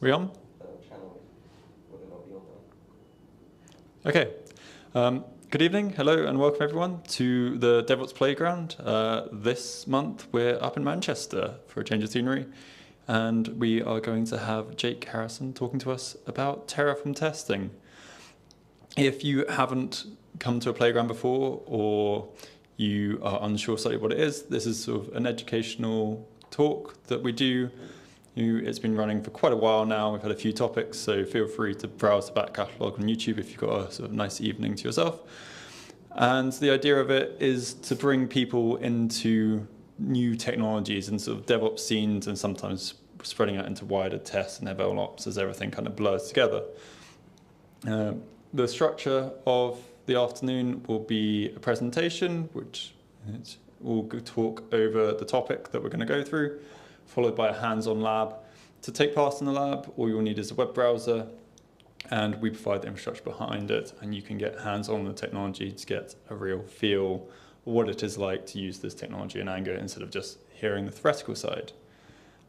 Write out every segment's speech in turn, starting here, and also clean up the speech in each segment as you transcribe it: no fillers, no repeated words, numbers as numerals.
We on? Okay. Good evening, hello, and welcome everyone to the DevOps Playground. This month we're up in Manchester for a change of scenery, and we are going to have Jake Harrison talking to us about Terraform testing. If you haven't come to a playground before, or you are unsure slightly what it is, this is sort of an educational talk that we do. It's been running for quite a while now. We've had a few topics, so feel free to browse the back catalogue on YouTube if you've got a sort of nice evening to yourself. And the idea of it is to bring people into new technologies and sort of DevOps scenes, and sometimes spreading out into wider tests and MLOps as everything kind of blurs together. The structure of the afternoon will be a presentation, which will talk over the topic that we're going to go through, followed by a hands-on lab. To take part in the lab, all you'll need is a web browser, and we provide the infrastructure behind it, and you can get hands-on the technology to get a real feel of what it is like to use this technology in anger instead of just hearing the theoretical side.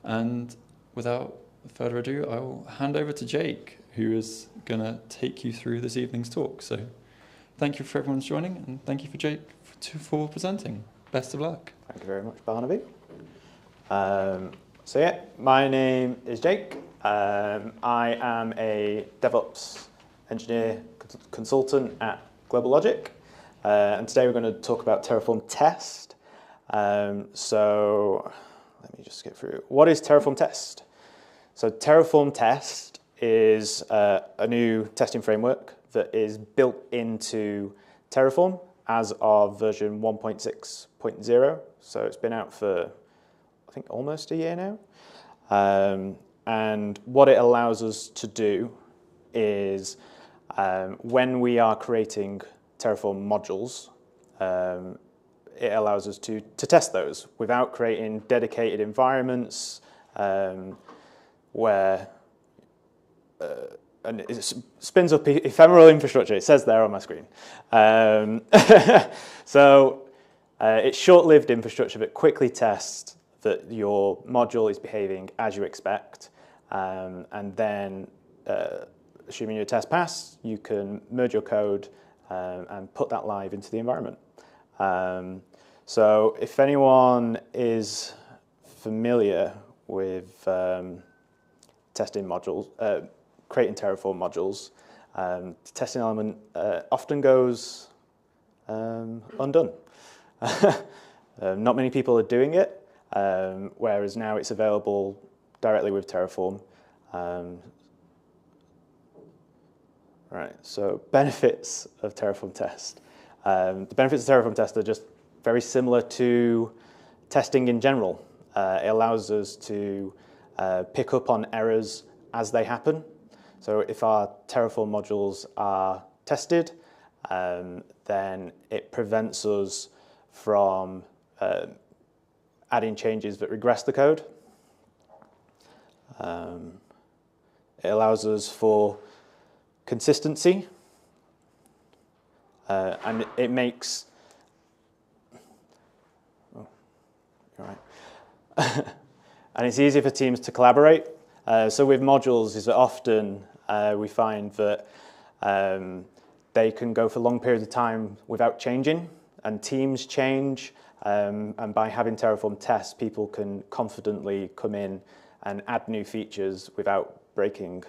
And without further ado, I will hand over to Jake, who is going to take you through this evening's talk. So thank you for everyone joining, and thank you for Jake for presenting. Best of luck. Thank you very much, Barnaby. My name is Jake. I am a DevOps engineer consultant at Global Logic, and today we're going to talk about Terraform test. So let me just get through. What is Terraform test? So Terraform test is a new testing framework that is built into Terraform as of version 1.6.0. So it's been out for, I think, almost a year now. And what it allows us to do is when we are creating Terraform modules, it allows us to test those without creating dedicated environments where and it spins up ephemeral infrastructure. It says there on my screen. So it's short-lived infrastructure that quickly tests that your module is behaving as you expect, and then, assuming your test pass, you can merge your code and put that live into the environment. So if anyone is familiar with testing modules, creating Terraform modules, the testing element often goes undone. Not many people are doing it. Whereas now it's available directly with Terraform. Right, so benefits of Terraform test. The benefits of Terraform test are just very similar to testing in general. It allows us to pick up on errors as they happen. So if our Terraform modules are tested, then it prevents us from adding changes that regress the code. It allows us for consistency, and it makes. Oh, you're right. And it's easier for teams to collaborate. So with modules, is that often we find that they can go for long periods of time without changing, and teams change. And by having Terraform tests, people can confidently come in and add new features without breaking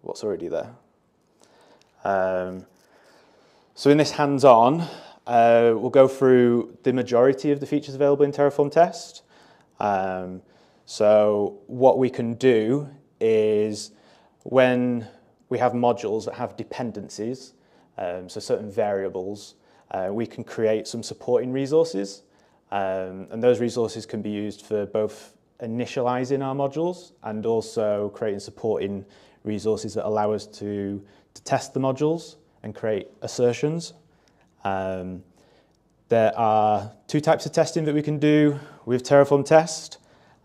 what's already there. So in this hands-on, we'll go through the majority of the features available in Terraform test. So what we can do is when we have modules that have dependencies, so certain variables, we can create some supporting resources, and those resources can be used for both initializing our modules and also creating supporting resources that allow us to test the modules and create assertions. There are two types of testing that we can do with Terraform test,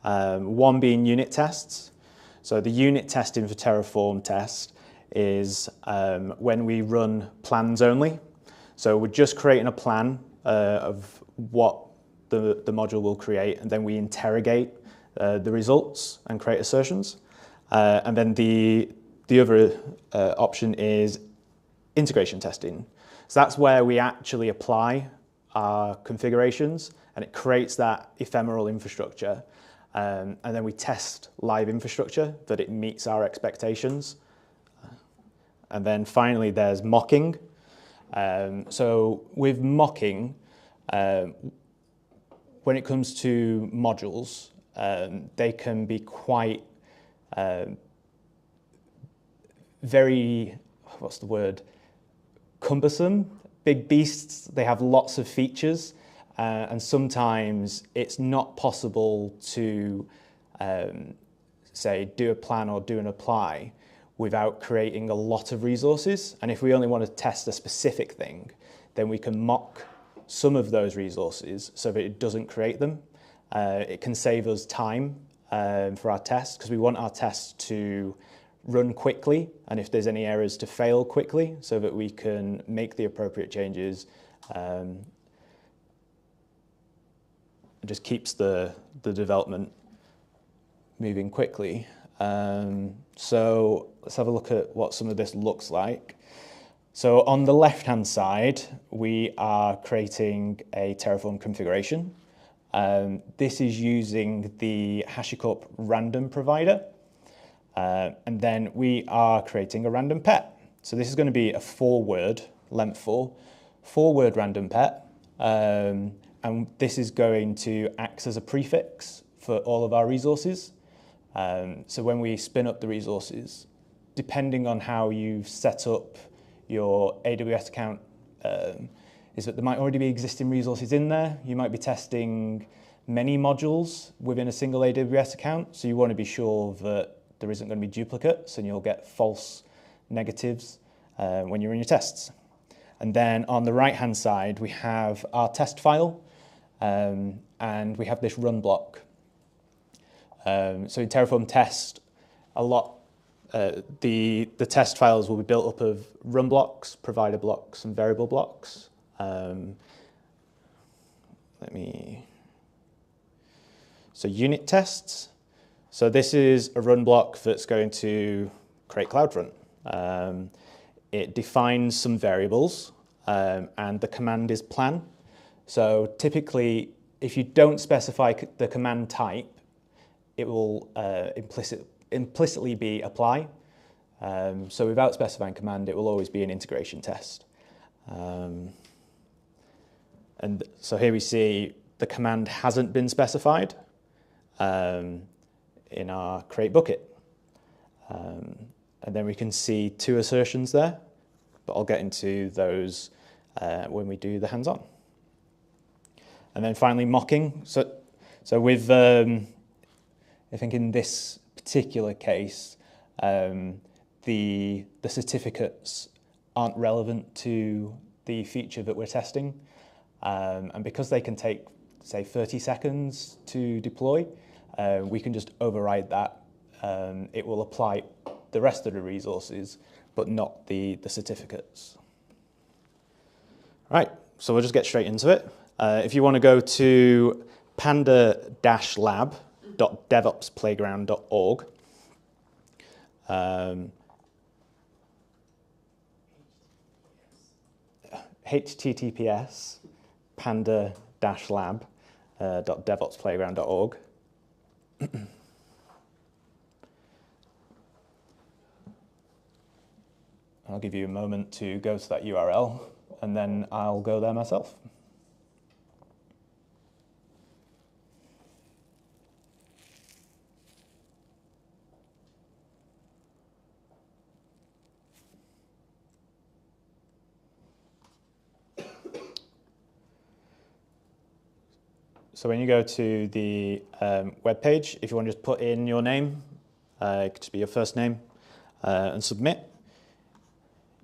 one being unit tests. So the unit testing for Terraform test is when we run plans only. So we're just creating a plan of what the module will create, and then we interrogate the results and create assertions. And then the other option is integration testing. So that's where we actually apply our configurations, and it creates that ephemeral infrastructure. And then we test live infrastructure that it meets our expectations. And then finally, there's mocking. So with mocking, when it comes to modules, they can be quite very, what's the word, cumbersome, big beasts. They have lots of features, and sometimes it's not possible to, say, do a plan or do an apply without creating a lot of resources. And if we only want to test a specific thing, then we can mock some of those resources so that it doesn't create them. It can save us time for our tests, because we want our tests to run quickly, and if there's any errors, to fail quickly so that we can make the appropriate changes. It just keeps the development moving quickly. So let's have a look at what some of this looks like. So on the left-hand side, we are creating a Terraform configuration. This is using the HashiCorp random provider. And then we are creating a random pet. So this is going to be a 4-word, length 4-word random pet. And this is going to act as a prefix for all of our resources. So when we spin up the resources, depending on how you've set up your AWS account, is that there might already be existing resources in there. You might be testing many modules within a single AWS account, so you want to be sure that there isn't going to be duplicates and you'll get false negatives when you're in your tests. And then on the right-hand side, we have our test file, and we have this run block. So in Terraform test, a lot, the test files will be built up of run blocks, provider blocks, and variable blocks. So unit tests. So this is a run block that's going to create CloudFront. It defines some variables, and the command is plan. So typically, if you don't specify the command type, it will implicitly be apply. So without specifying command, it will always be an integration test. And so here we see the command hasn't been specified in our create bucket. And then we can see 2 assertions there, but I'll get into those when we do the hands-on. And then finally, mocking. So with, I think in this particular case, the certificates aren't relevant to the feature that we're testing. And because they can take, say, 30 seconds to deploy, we can just override that. It will apply the rest of the resources, but not the certificates. Right, so we'll just get straight into it. If you want to go to panda-lab.devopsplayground.org, https panda-lab.devopsplayground.org. I'll give you a moment to go to that URL, and then I'll go there myself. So when you go to the web page, if you want to just put in your name, it could just be your first name, and submit,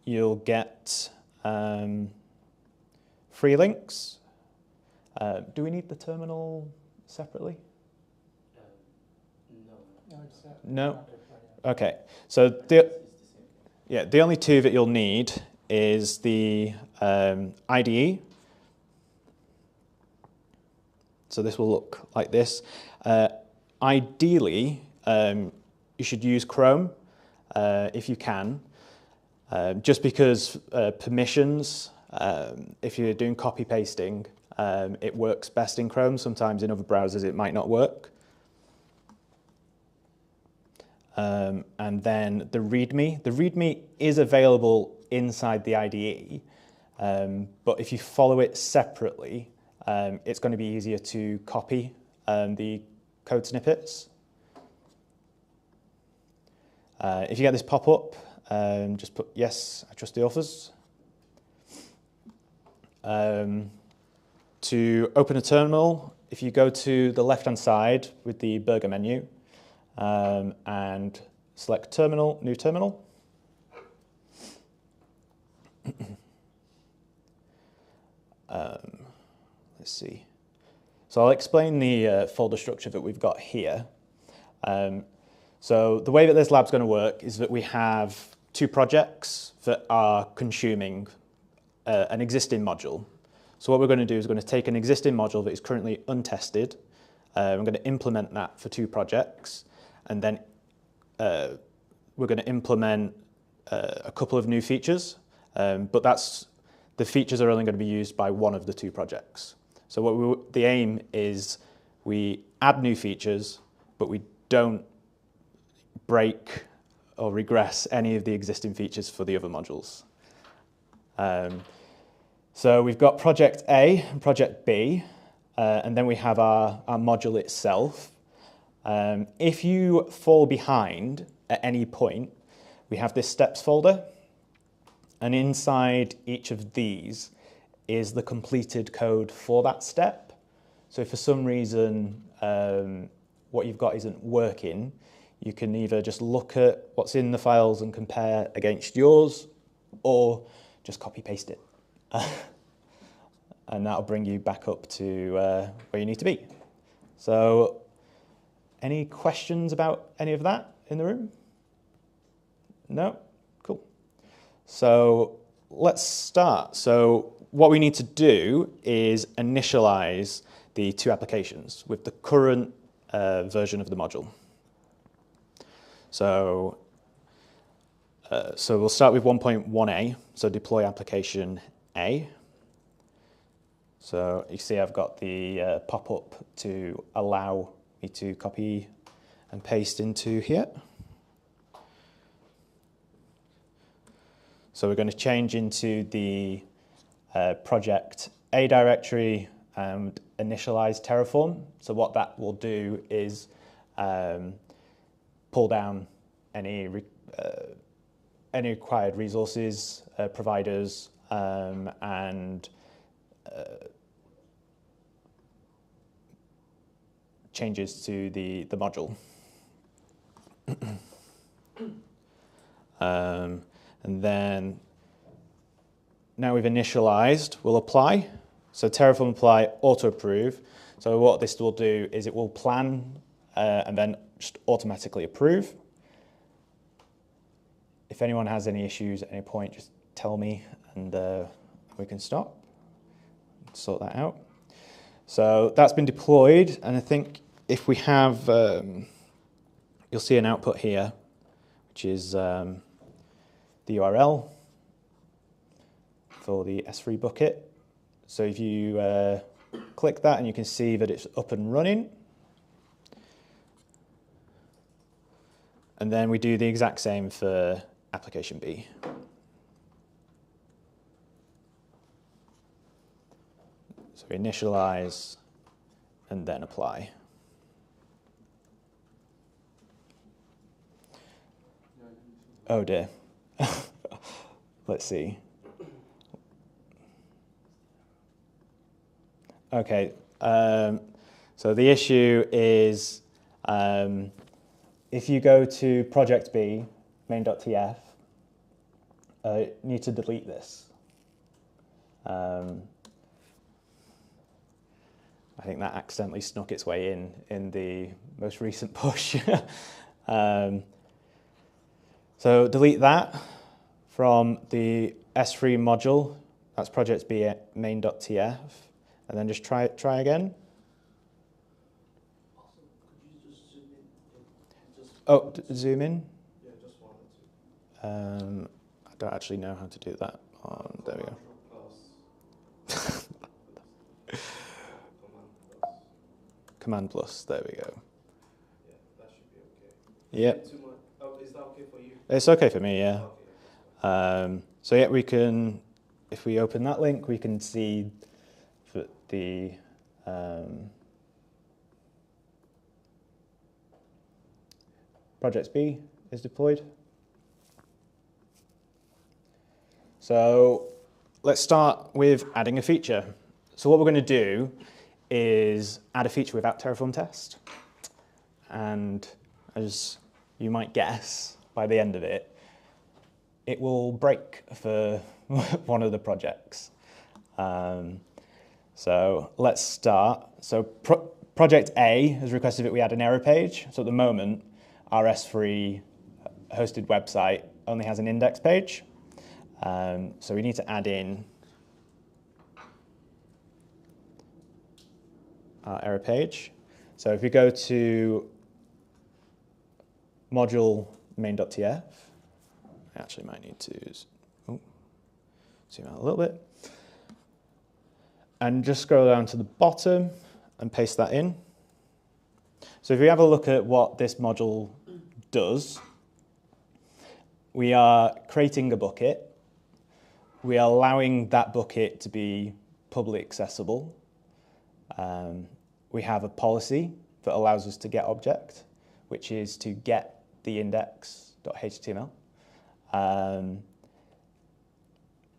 you'll get 3 links. Do we need the terminal separately? No? Okay. So the only 2 that you'll need is the IDE. So this will look like this. Ideally, you you should use Chrome if you can, just because permissions, if you're doing copy pasting, it works best in Chrome. Sometimes in other browsers it might not work. And then the README. The README is available inside the IDE, but if you follow it separately, it's going to be easier to copy the code snippets. If you get this pop-up, just put, yes, I trust the authors. To open a terminal, if you go to the left-hand side with the burger menu and select Terminal, New Terminal. Let's see. So I'll explain the folder structure that we've got here. So the way that this lab's going to work is that we have two projects that are consuming an existing module. So what we're going to do is we're going to take an existing module that is currently untested. We're going to implement that for two projects, and then we're going to implement a couple of new features, but the features are only going to be used by one of the two projects. So the aim is we add new features, but we don't break or regress any of the existing features for the other modules. So we've got project A and project B, and then we have our module itself. If you fall behind at any point, we have this steps folder, and inside each of these is the completed code for that step. So if for some reason what you've got isn't working, you can either just look at what's in the files and compare against yours, or just copy paste it. And that'll bring you back up to where you need to be. So any questions about any of that in the room? No? Cool. So let's start. So what we need to do is initialize the two applications with the current version of the module. So we'll start with 1.1a, so deploy application A. So you see I've got the pop-up to allow me to copy and paste into here. So we're going to change into the project A directory and initialize Terraform. So what that will do is pull down any required resources, providers, and changes to the module. And then now we've initialized, we'll apply. So Terraform apply, auto approve. So what this will do is it will plan and then just automatically approve. If anyone has any issues at any point, just tell me and we can stop, sort that out. So that's been deployed, and I think if we have, you'll see an output here, which is the URL for the S3 bucket. So if you click that, and you can see that it's up and running. And then we do the exact same for application B. So we initialize and then apply. Oh dear. Let's see. Okay, so the issue is if you go to project B, main.tf, you need to delete this. I think that accidentally snuck its way in the most recent push. So delete that from the S3 module. That's project B main.tf, and then just try again. Oh, zoom in? Yeah, just one or two. I don't actually know how to do that. Oh, there we go. Command plus, there we go. Yeah, that should be okay. Yep. Too much. Oh, is that okay for you? It's okay for me, yeah. Okay. So yeah, we can, if we open that link, we can see that the project B is deployed. So let's start with adding a feature. So what we're going to do is add a feature without Terraform test. And as you might guess, by the end of it, it will break for one of the projects. So let's start. So project A has requested that we add an error page. So at the moment, our S3 hosted website only has an index page. So we need to add in our error page. So if we go to module main.tf, I actually might need to zoom out a little bit, and just scroll down to the bottom and paste that in. So if we have a look at what this module does, we are creating a bucket. We are allowing that bucket to be publicly accessible. We have a policy that allows us to get object, which is to get the index.html.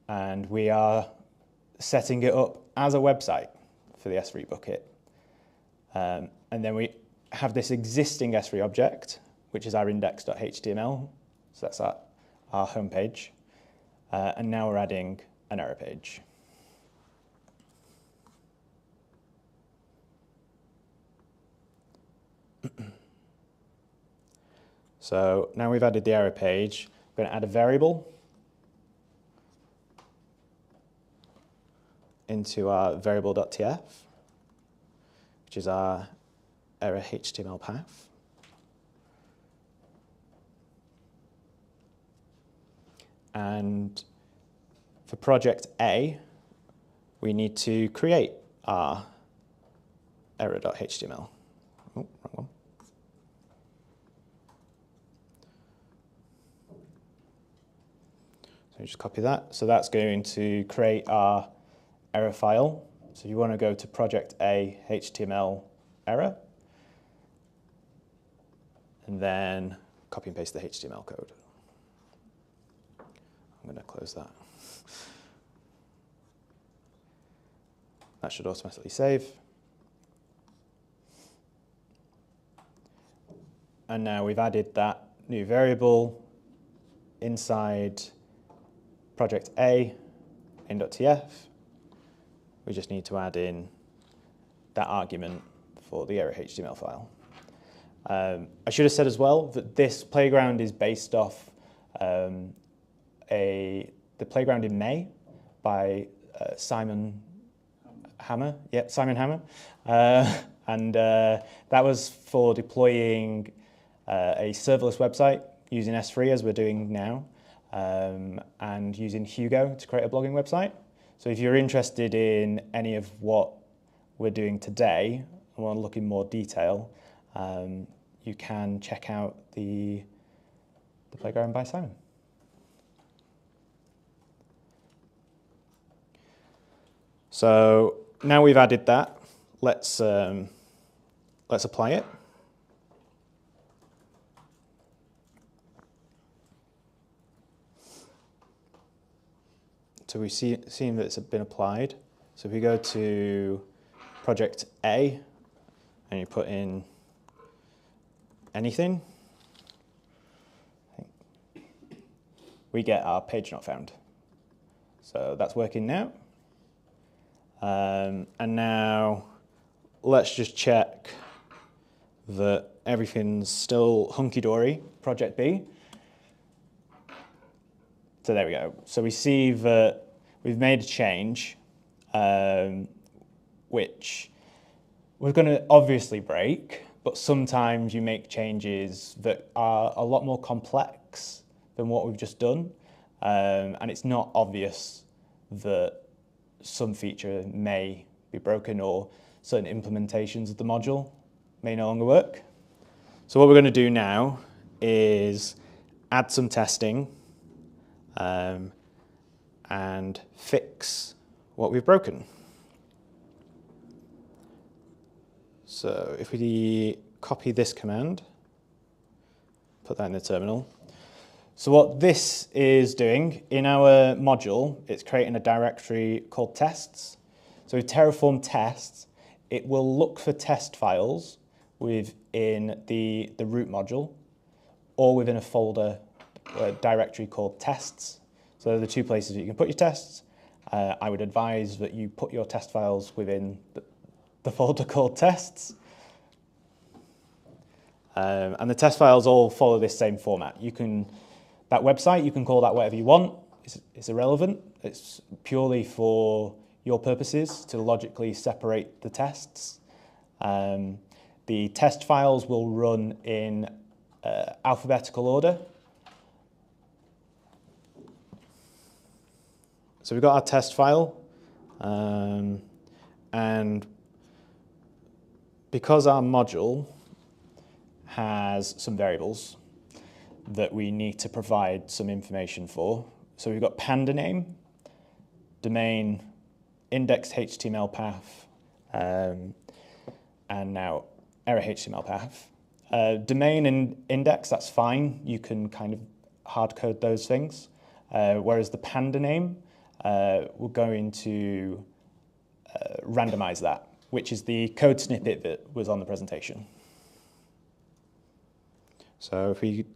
And we are setting it up as a website for the S3 bucket. And then we have this existing S3 object, which is our index.html. So that's our home page. And now we're adding an error page. So now we've added the error page, we're going to add a variable into our variable.tf, which is our error HTML path. And for project A, we need to create our error.html. Oh, wrong one. So you just copy that. So that's going to create our error file. So you want to go to project A HTML error, and then copy and paste the HTML code. I'm going to close that. That should automatically save. And now we've added that new variable inside project A in.tf. We just need to add in that argument for the error HTML file. I should have said as well that this playground is based off the Playground in May by Simon Hammer. Yeah, Simon Hammer. And that was for deploying a serverless website using S3 as we're doing now, and using Hugo to create a blogging website. So if you're interested in any of what we're doing today and want to look in more detail, you can check out the Playground by Simon. So now we've added that, let's apply it. So we've seen that it's been applied. So if we go to project A and you put in anything, we get our page not found. So that's working now. And now let's just check that everything's still hunky-dory, project B. So there we go. So we see that we've made a change, which we're going to obviously break, but sometimes you make changes that are a lot more complex than what we've just done, and it's not obvious that some feature may be broken or certain implementations of the module may no longer work. So what we're going to do now is add some testing and fix what we've broken. So if we copy this command, put that in the terminal. So what this is doing in our module, it's creating a directory called tests. So with Terraform tests, it will look for test files within the root module or within a folder directory called tests. So they're the two places that you can put your tests. I would advise that you put your test files within the folder called tests. And the test files all follow this same format. That website, you can call that whatever you want. It's irrelevant. It's purely for your purposes to logically separate the tests. The test files will run in alphabetical order. So we've got our test file, and because our module has some variables that we need to provide some information for, so we've got panda name, domain, indexed HTML path, and now error HTML path. Domain and index, that's fine. You can kind of hard code those things. Whereas the panda name, we're going to randomize that, which is the code snippet that was on the presentation. So if we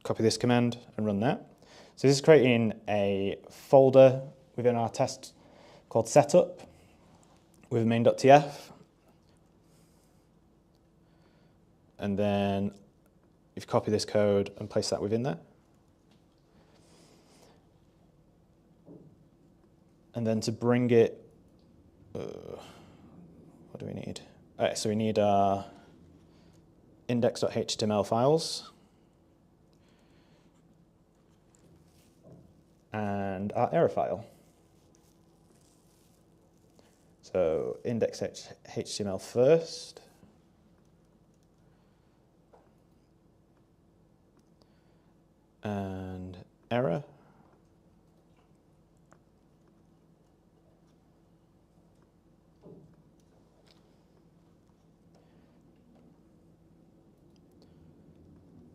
copy this command and run that. So this is creating a folder within our test called setup with main.tf. And then if you copy this code and place that within there. And then to bring it, what do we need? All right, so we need our index.html files and our error file. So index.html first. And error.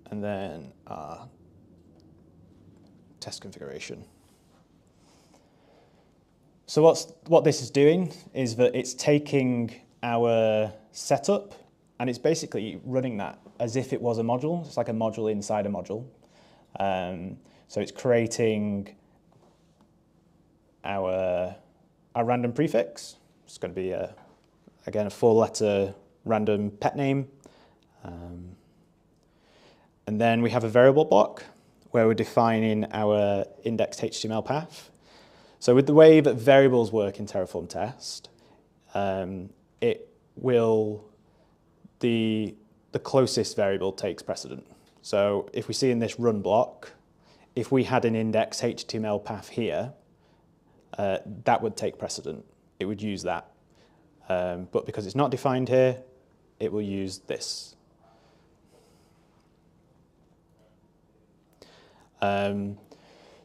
And then our test configuration. So what this is doing is that it's taking our setup and it's basically running that as if it was a module. It's like a module inside a module. So it's creating our random prefix. It's going to be, again, a 4-letter random pet name. And then we have a variable block where we're defining our indexed HTML path. So with the way that variables work in Terraform test, the closest variable takes precedent. So if we see in this run block, if we had an index HTML path here, that would take precedent. It would use that. But because it's not defined here, it will use this.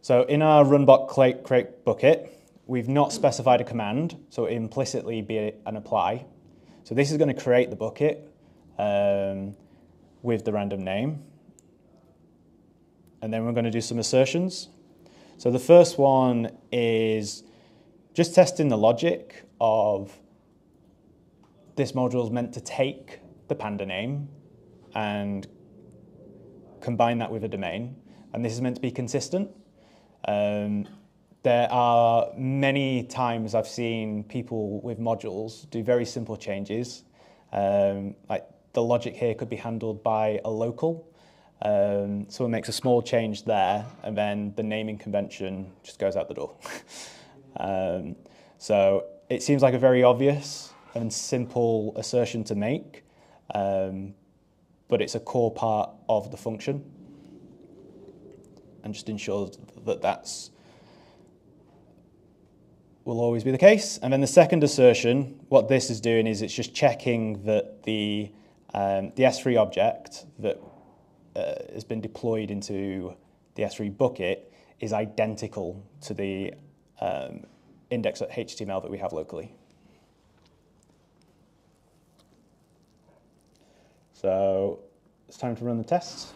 So in our runbox create bucket, we've not specified a command, so it implicitly be an apply. So this is going to create the bucket with the random name. And then we're going to do some assertions. So the first one is just testing the logic of this module is meant to take the panda name and combine that with a domain. And this is meant to be consistent. There are many times I've seen people with modules do very simple changes. Like the logic here could be handled by a local. Someone makes a small change there, and then the naming convention just goes out the door. So it seems like a very obvious and simple assertion to make, but it's a core part of the function, and just ensure that that's will always be the case. And then the second assertion, what this is doing is it's just checking that the S3 object that has been deployed into the S3 bucket is identical to the index.html that we have locally. So it's time to run the tests.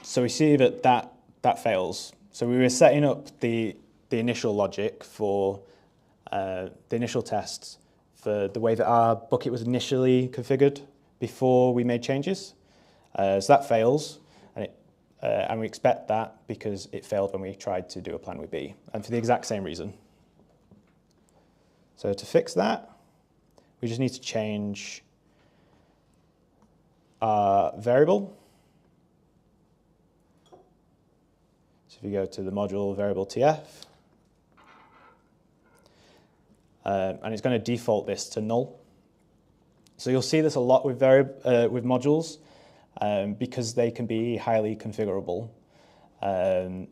So we see that fails. So we were setting up the initial logic for the initial tests for the way that our bucket was initially configured before we made changes. So that fails, and we expect that because it failed when we tried to do a plan with B, and for the exact same reason. So to fix that, we just need to change our variable. So if you go to the module variable tf, and it's going to default this to null. So you'll see this a lot with modules because they can be highly configurable. A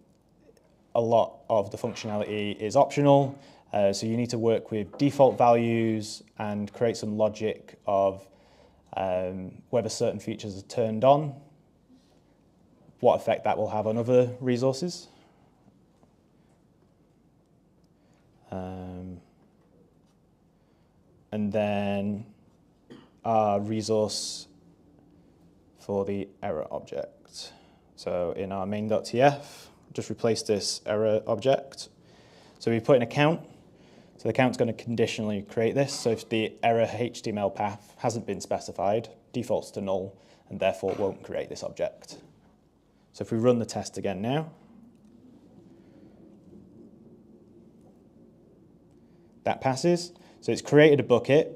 lot of the functionality is optional, so you need to work with default values and create some logic of whether certain features are turned on, what effect that will have on other resources. And then our resource for the error object. So in our main.tf, just replace this error object. So we put in a count. So the count's going to conditionally create this. So if the error HTML path hasn't been specified, defaults to null, and therefore won't create this object. So if we run the test again now, that passes. So it's created a bucket,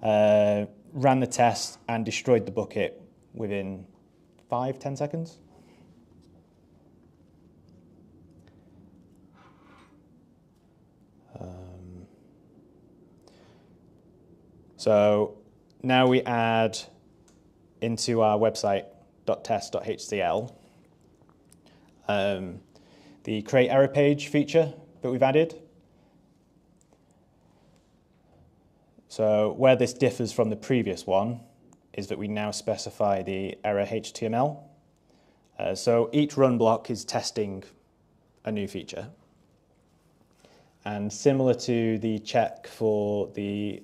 ran the test, and destroyed the bucket within 5–10 seconds. So now we add into our website.test.html the create error page feature that we've added. So where this differs from the previous one is that we now specify the error HTML. So each run block is testing a new feature. And similar to the check for the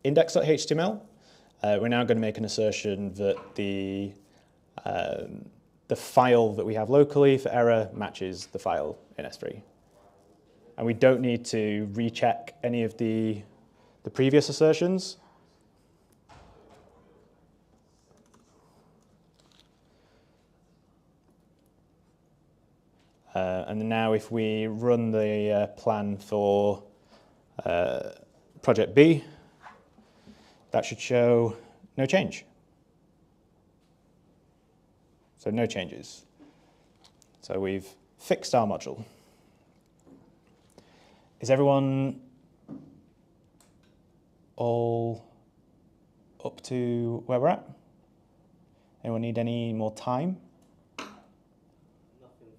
index.html, we're now going to make an assertion that the file that we have locally for error matches the file in S3. And we don't need to recheck any of the previous assertions. And now if we run the plan for project B, that should show no change. So no changes. So we've fixed our module. Is everyone all up to where we're at? Anyone need any more time? Nothing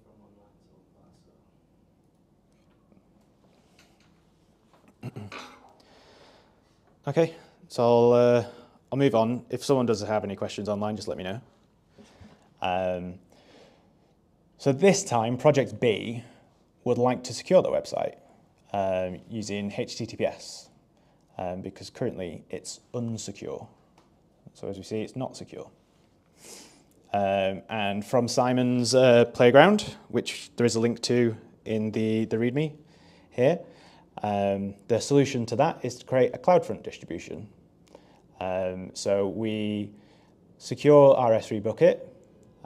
from online so far, so. Okay, so I'll move on. If someone does have any questions online, just let me know. So this time, Project B would like to secure the website using HTTPS because currently it's unsecure. So as we see, it's not secure. And from Simon's playground, which there is a link to in the README here, the solution to that is to create a CloudFront distribution. So we secure our S3 bucket,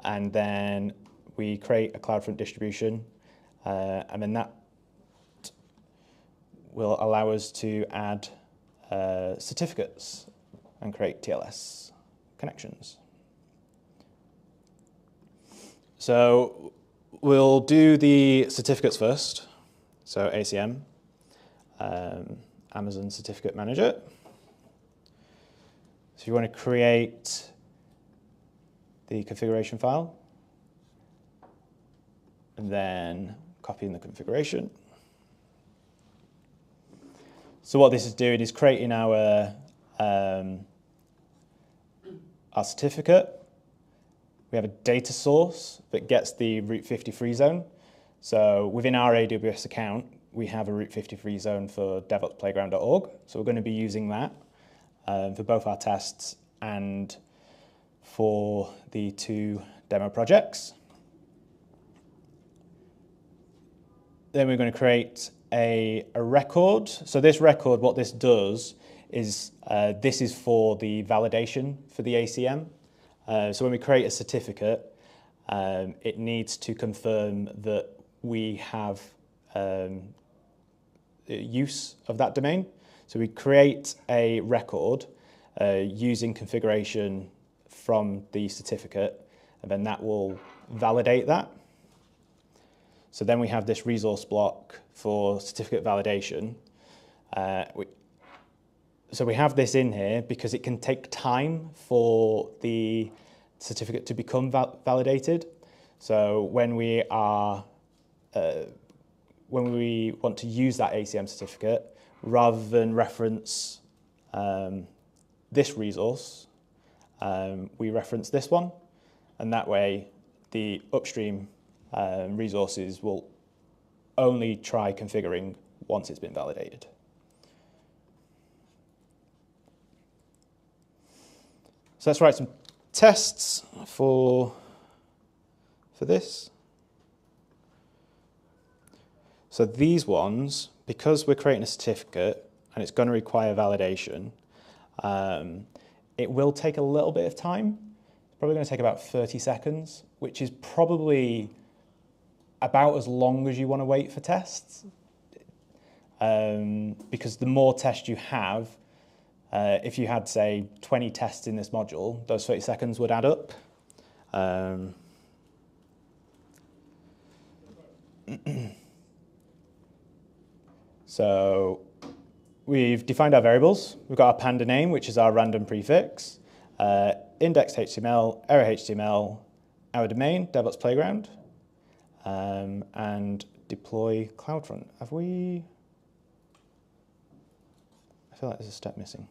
and then we create a CloudFront distribution, and then that will allow us to add certificates and create TLS connections. So we'll do the certificates first. So ACM, Amazon Certificate Manager. So you want to create the configuration file, and then copy in the configuration. So what this is doing is creating our certificate. We have a data source that gets the Route 50 free zone. So within our AWS account, we have a Route 50 free zone for DevOpsPlayground.org. So we're going to be using that for both our tests and for the 2 demo projects. Then we're going to create a record. So this record, what this does is this is for the validation for the ACM. So when we create a certificate, it needs to confirm that we have use of that domain. So we create a record using configuration from the certificate, and then that will validate that. So then we have this resource block for certificate validation. So we have this in here because it can take time for the certificate to become validated. So when we want to use that ACM certificate, rather than reference this resource, we reference this one, and that way the upstream resources will only try configuring once it's been validated. So let's write some tests for this. So these ones, because we're creating a certificate and it's going to require validation, it will take a little bit of time. It's probably going to take about 30 seconds, which is probably about as long as you want to wait for tests. Because the more tests you have, if you had, say, 20 tests in this module, those 30 seconds would add up. So we've defined our variables. We've got our panda name, which is our random prefix, index HTML, error HTML, our domain, DevOps Playground, and deploy CloudFront. Have we? I feel like there's a step missing.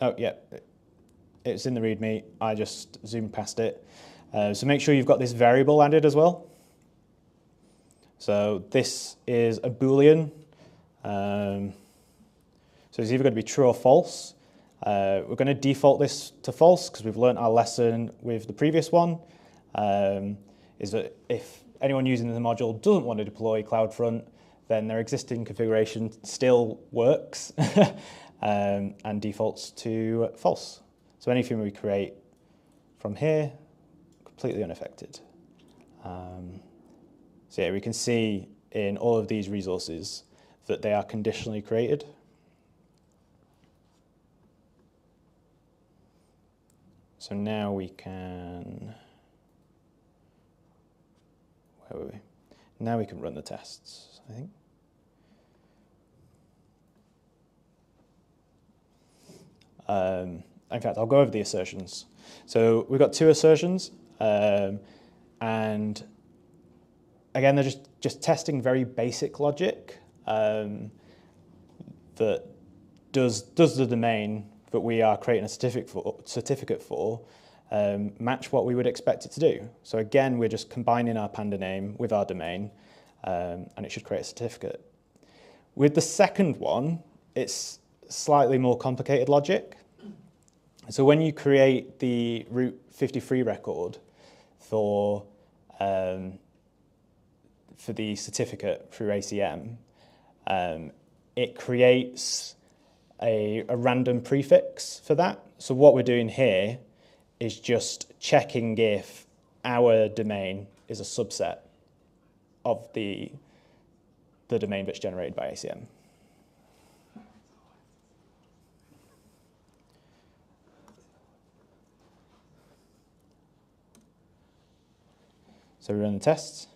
Oh, yeah, it's in the README. I just zoomed past it. So make sure you've got this variable added as well. So this is a Boolean. So it's either going to be true or false. We're going to default this to false because we've learned our lesson with the previous one. Is that if anyone using the module doesn't want to deploy CloudFront, then their existing configuration still works and defaults to false. So anything we create from here, completely unaffected. So yeah, we can see in all of these resources that they are conditionally created. So now we can, where were we? Now we can run the tests, I think. In fact, I'll go over the assertions. So we've got 2 assertions, and again, they're just testing very basic logic that does the domain that we are creating a certificate for match what we would expect it to do. So again, we're just combining our panda name with our domain, and it should create a certificate. With the second one, it's slightly more complicated logic. So when you create the Route 53 record for the certificate through ACM, it creates a random prefix for that. So what we're doing here is just checking if our domain is a subset of the domain that's generated by ACM. So we run the tests.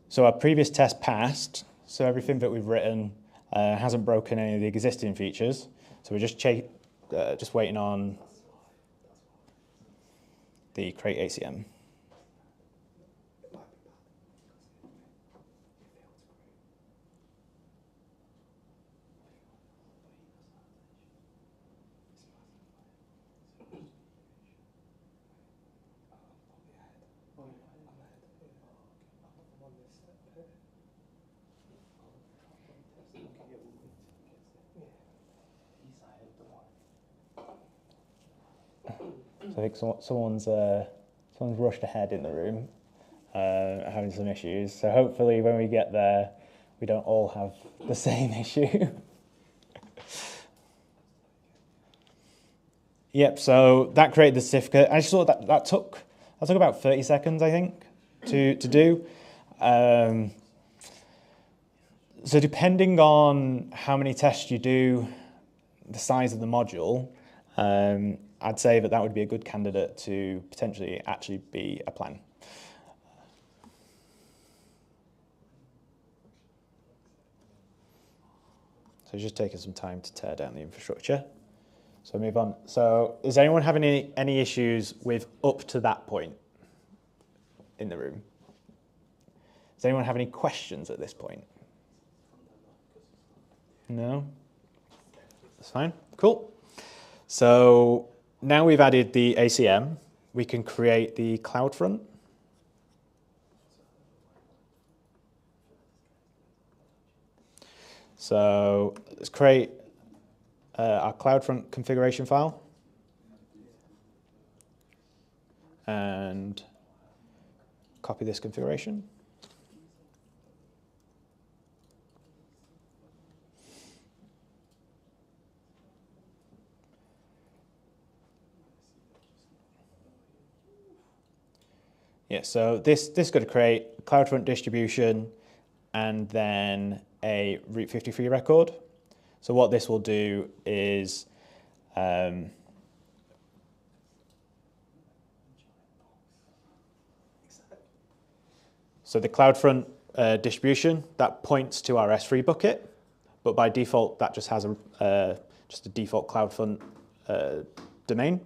So our previous test passed, so everything that we've written hasn't broken any of the existing features. So we're just waiting on the create ACM. So I think someone's rushed ahead in the room, having some issues. So hopefully when we get there, we don't all have the same issue. Yep, so that created the certificate. I just thought that took about 30 seconds, I think, to do. So depending on how many tests you do, the size of the module, I'd say that would be a good candidate to potentially actually be a plan. So just taking some time to tear down the infrastructure. So move on. So is anyone having any issues with up to that point in the room? Does anyone have any questions at this point? No? That's fine. Cool. So now we've added the ACM, we can create the CloudFront. So let's create our CloudFront configuration file and copy this configuration. Yeah, so this is going to create CloudFront distribution and then a Route 53 record. So what this will do is so the CloudFront distribution, that points to our S3 bucket, but by default that just has just a default CloudFront domain.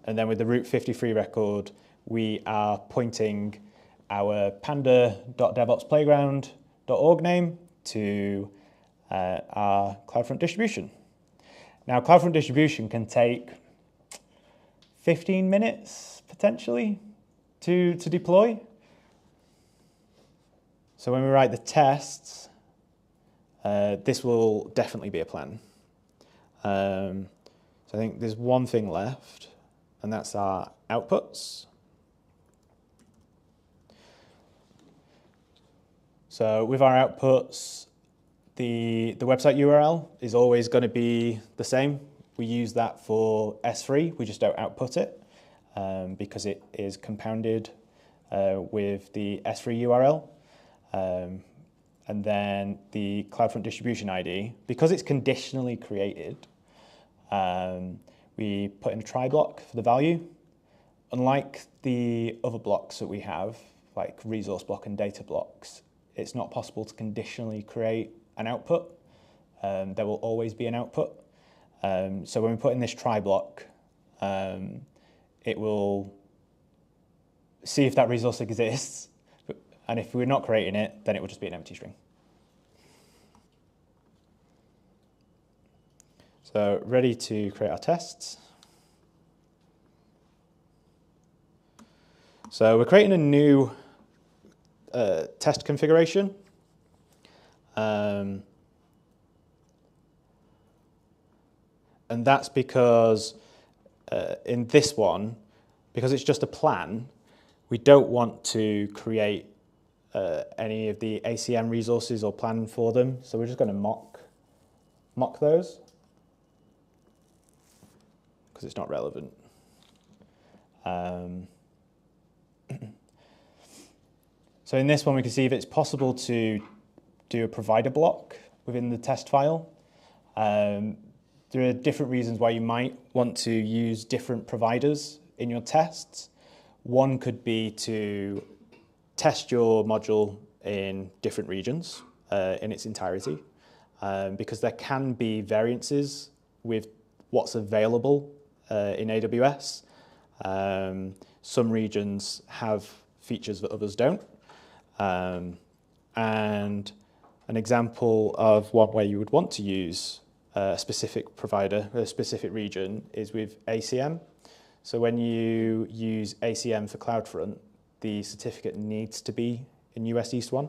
And then with the Route 53 record, we are pointing our panda.devopsplayground.org name to our CloudFront distribution. Now, CloudFront distribution can take 15 minutes, potentially, to deploy. So when we write the tests, this will definitely be a plan. So I think there's one thing left, and that's our outputs. So with our outputs, the website URL is always going to be the same. We use that for S3, we just don't output it because it is compounded with the S3 URL. And then the CloudFront distribution ID, because it's conditionally created, we put in a try block for the value. Unlike the other blocks that we have, like resource block and data blocks, it's not possible to conditionally create an output. There will always be an output. So when we put in this try block, it will see if that resource exists, and if we're not creating it, then it will just be an empty string. So ready to create our tests. So we're creating a new test configuration. And that's because in this one, because it's just a plan, we don't want to create any of the ACM resources or plan for them. So we're just going to mock those because it's not relevant. So in this one, we can see if it's possible to do a provider block within the test file. There are different reasons why you might want to use different providers in your tests. One could be to test your module in different regions in its entirety, because there can be variances with what's available in AWS. Some regions have features that others don't. And an example of one way you would want to use a specific provider, a specific region, is with ACM. So when you use ACM for CloudFront, the certificate needs to be in US East 1.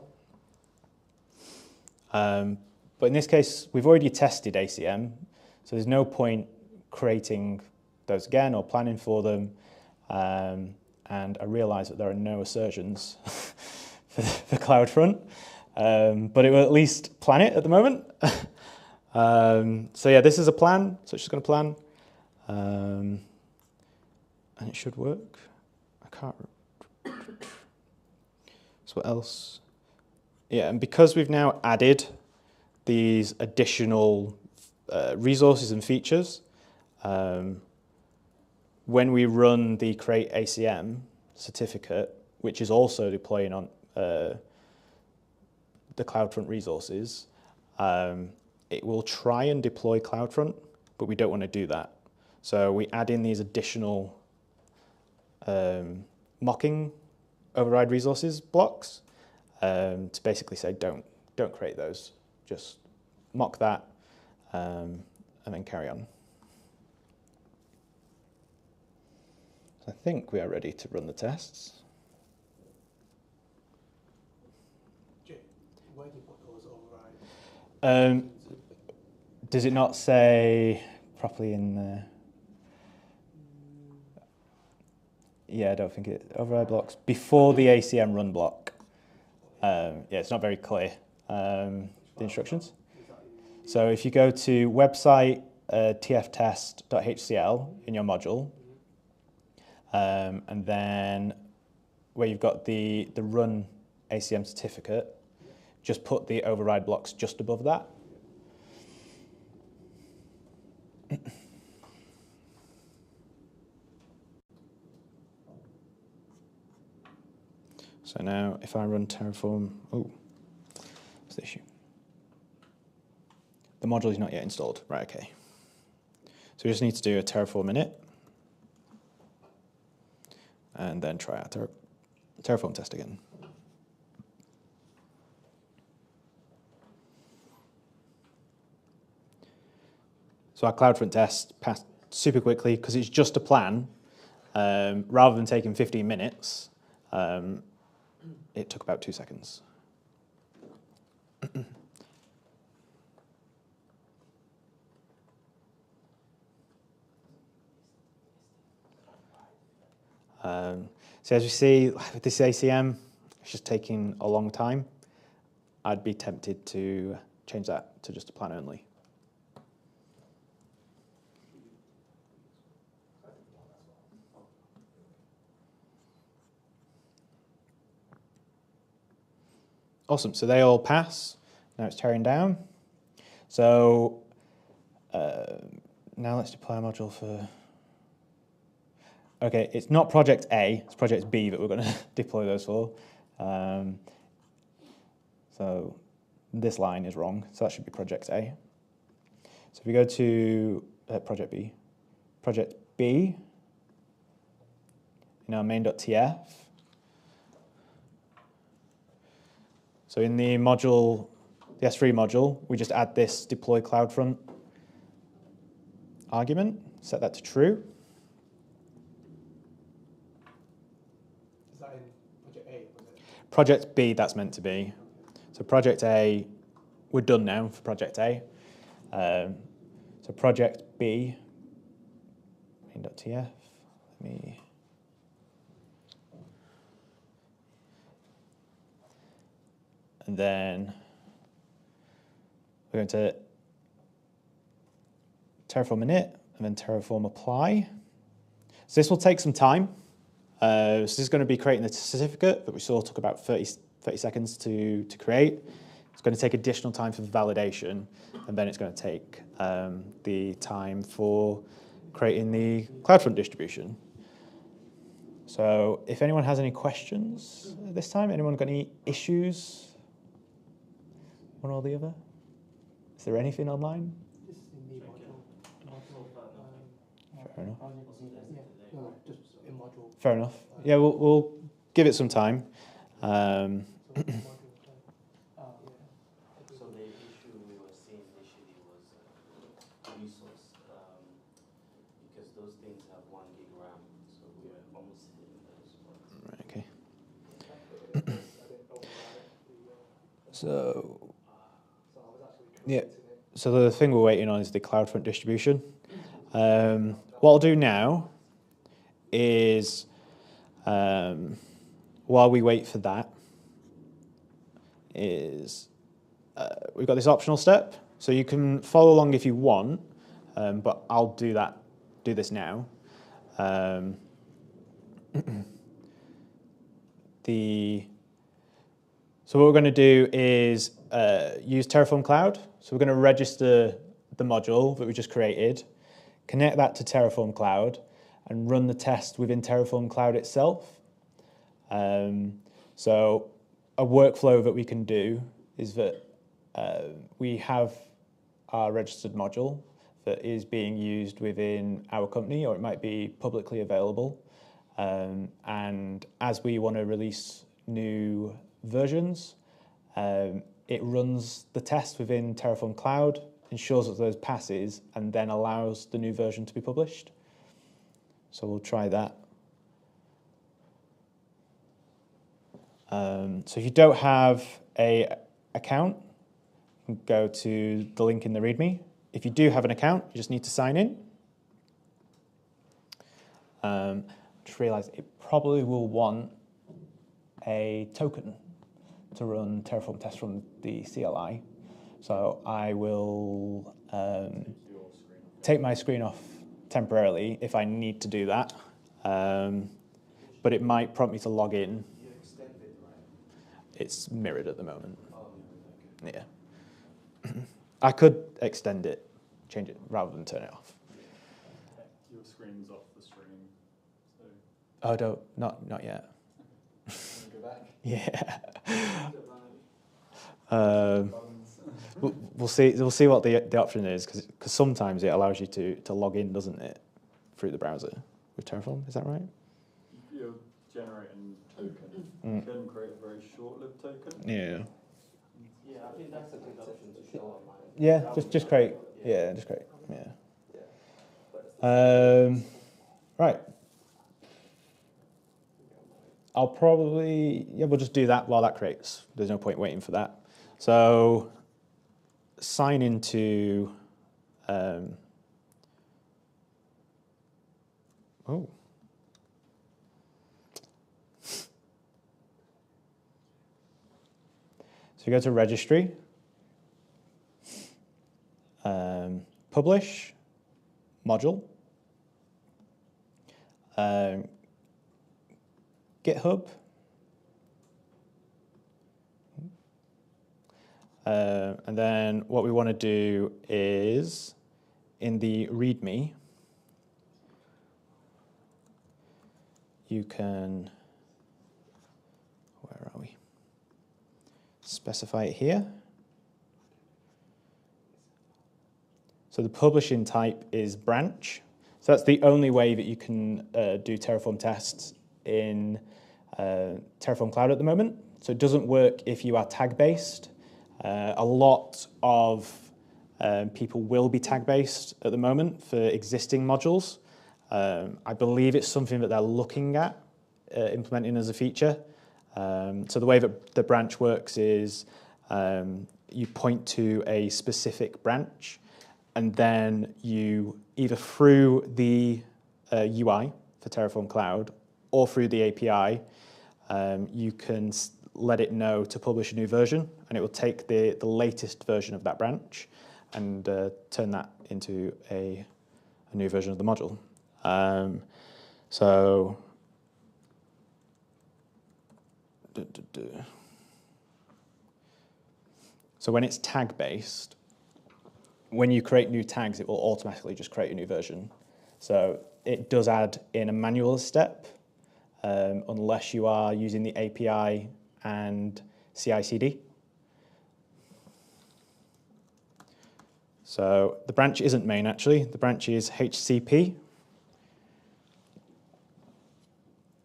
But in this case, we've already tested ACM, so there's no point creating those again or planning for them. And I realize that there are no assertions for CloudFront, but it will at least plan it at the moment. So yeah, this is a plan, so it's just going to plan. And it should work. I can't. So what else? Yeah, and because we've now added these additional resources and features, when we run the create ACM certificate, which is also deploying on the CloudFront resources, it will try and deploy CloudFront, but we don't want to do that. So we add in these additional mocking override resources blocks to basically say don't create those, just mock that and then carry on. So I think we are ready to run the tests. Where do you put those overrides? Does it not say properly in there? Yeah, I don't think it. Override blocks before the ACM run block. Yeah, it's not very clear, the instructions. So if you go to website tftest.hcl in your module, and then where you've got the run ACM certificate, just put the override blocks just above that. So now if I run Terraform, what's the issue? The module is not yet installed. Right, okay. So we just need to do a Terraform init and then try out Terraform test again. So our CloudFront test passed super quickly because it's just a plan. Rather than taking 15 minutes, it took about 2 seconds. So as we see with this ACM, it's just taking a long time. I'd be tempted to change that to just a plan only. Awesome, so they all pass. Now it's tearing down. So now let's deploy a module for, okay, it's not project A, it's project B that we're going to deploy those for. So this line is wrong, so that should be project A. So if we go to project B in our main.tf, so in the module, the S3 module, we just add this deploy CloudFront argument, set that to true. Is that in project A? Was it? Project B, that's meant to be. So project A, we're done now for project A. So project B, main.tf, let me. And then we're going to Terraform init and then Terraform apply. So this will take some time. So this is going to be creating the certificate that we saw took about 30 seconds to create. It's going to take additional time for validation, and then it's going to take the time for creating the CloudFront distribution. So if anyone has any questions this time, anyone got any issues? One or the other? Is there anything online? This is in the module. Fair enough. Yeah, no, just in module. Fair enough. Yeah, we'll give it some time. So the issue we were seeing initially was resource, because those things have 1 gig RAM, so we were almost hitting those ones. Okay. So, yeah. So the thing we're waiting on is the CloudFront distribution. What I'll do now is, while we wait for that, is we've got this optional step. So you can follow along if you want, but I'll do this now. So what we're going to do is use Terraform Cloud. So we're going to register the module that we just created, connect that to Terraform Cloud, and run the test within Terraform Cloud itself. So a workflow that we can do is that we have our registered module that is being used within our company, or it might be publicly available. And as we want to release new versions, it runs the test within Terraform Cloud, ensures that those passes, and then allows the new version to be published. So we'll try that. So if you don't have an account, you can go to the link in the README. If you do have an account, you just need to sign in. Just realised it probably will want a token to run Terraform tests from the CLI. So I will take my screen off temporarily if I need to do that. But it might prompt me to log in. You extend it, right? It's mirrored at the moment. Oh, okay. Yeah. I could extend it, change it, rather than turn it off. Your screen's off the stream, so... Oh, no, not yet. Go back. Yeah. We'll see what the option is, because sometimes it allows you to log in, doesn't it, through the browser with Terraform? Is that right? You're generating token. You can create a very short-lived token. Yeah. Yeah, I think that's a good option to show on mine. Yeah, just create. Yeah, just create. Yeah. Right. I'll probably, we'll just do that while that creates. There's no point waiting for that. So sign into, So you go to registry, publish, module, GitHub, and then what we want to do is in the README, you can, where are we? Specify it here. So the publishing type is branch. So that's the only way that you can do Terraform tests in Terraform Cloud at the moment. So it doesn't work if you are tag-based. A lot of people will be tag-based at the moment for existing modules. I believe it's something that they're looking at implementing as a feature. So the way that the branch works is you point to a specific branch, and then you either through the UI for Terraform Cloud or through the API, you can let it know to publish a new version, and it will take the latest version of that branch and turn that into a new version of the module. So So when it's tag-based, when you create new tags, it will automatically just create a new version. So it does add in a manual step, unless you are using the API and CI/CD. So the branch isn't main, actually. The branch is HCP.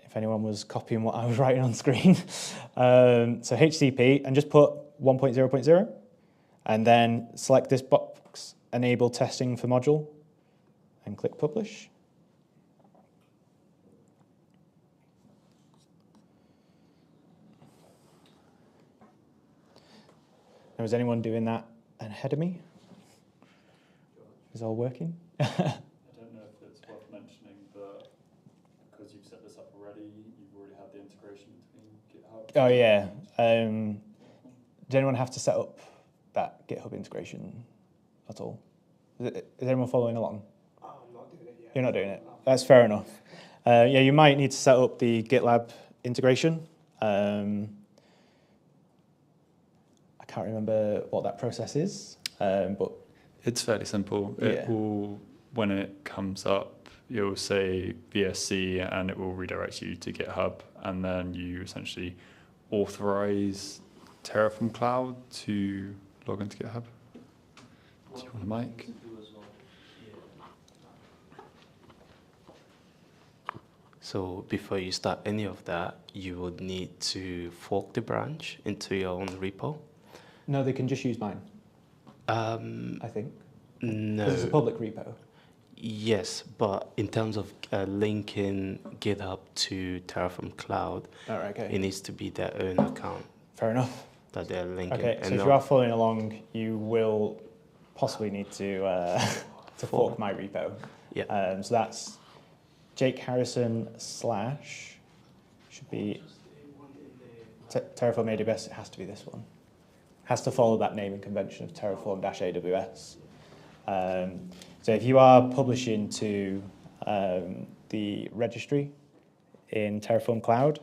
If anyone was copying what I was writing on screen. So HCP, and just put 1.0.0, and then select this box, Enable Testing for Module, and click Publish. Now, is anyone doing that ahead of me? Is all working? I don't know if it's worth mentioning, but because you've set this up already, you've already had the integration between GitHub. Oh yeah. Does anyone have to set up that GitHub integration at all? Is anyone following along? I'm not doing it yet. You're not doing it. That's fair enough. Yeah, you might need to set up the GitLab integration. I can't remember what that process is, but It's fairly simple. Yeah. It will, when it comes up, you'll say VSC and it will redirect you to GitHub, and then you essentially authorize Terraform Cloud to log into GitHub. Do you want a mic? So before you start any of that, you would need to fork the branch into your own repo. no, they can just use mine, I think. Because it's a No. public repo. Yes, but in terms of linking GitHub to Terraform Cloud, All right, it okay. needs to be their own account Fair enough. that they're linking. Okay, so And if not- you are following along, you will possibly need to to fork my repo. Yeah. So that's Jake Harrison / should be Terraform AWS. It has to be this one. Has to follow that naming convention of Terraform-AWS. So if you are publishing to the registry in Terraform Cloud,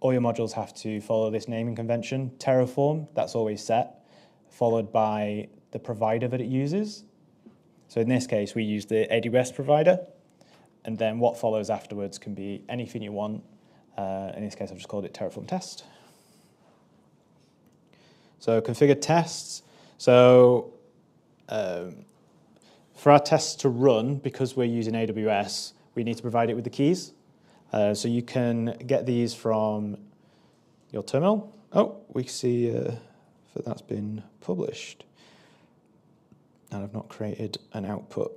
all your modules have to follow this naming convention. Terraform, that's always set, followed by the provider that it uses. So in this case, we use the AWS provider, and then what follows afterwards can be anything you want. In this case, I've just called it Terraform test. So configure tests. So for our tests to run, because we're using AWS, we need to provide it with the keys. So you can get these from your terminal. Oh, we see that that's been published. And I've not created an output